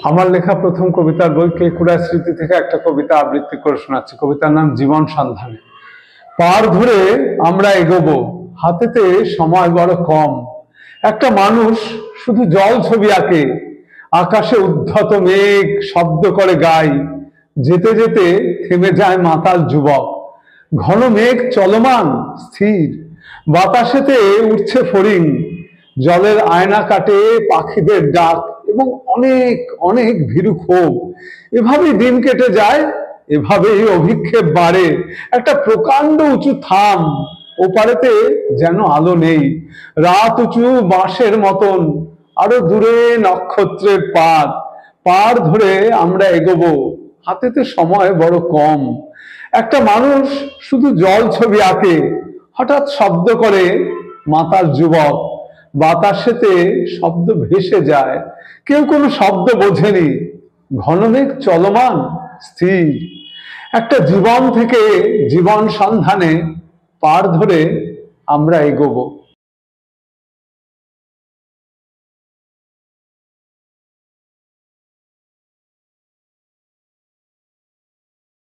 আমার লেখা প্রথম কবিতার বই কেকুড়া স্মৃতি থেকে একটা কবিতা আবৃত্তি করে শোনাচ্ছি। কবিতার নাম জীবন সন্ধানে। পার ধরে আমরা এগোবো, হাতেতে সময় বড় কম। একটা মানুষ শুধু জল ছবি আঁকে, আকাশে উদ্ধত মেঘ শব্দ করে গায়। যেতে যেতে থেমে যায় মাতাল যুবক। ঘন মেঘ চলমান স্থির, বাতাসেতে উঠছে ফড়িং। জলের আয়না কাটে পাখিদের ডাক এবং অনেক অনেক ভীরু ক্ষোভ। এভাবেই দিন কেটে যায়, এভাবেই অভিক্ষেপ বাড়ে। একটা প্রকাণ্ড উঁচু থাম, ওপারেতে যেন আলো নেই। রাত উঁচু বাঁশের মতন, আরো দূরে নক্ষত্রের পাত। পার ধরে আমরা এগোবো, হাতেতে সময় বড় কম। একটা মানুষ শুধু জল ছবি আঁকে, হঠাৎ শব্দ করে মাতাল যুবক। বাতাসেতে শব্দ ভেসে যায়, কেউ কোনো শব্দ বোঝেনি। ঘন মেঘ চলমান স্থির। একটা জীবন থেকে জীবন সন্ধানে পার ধরে আমরা এগোবো।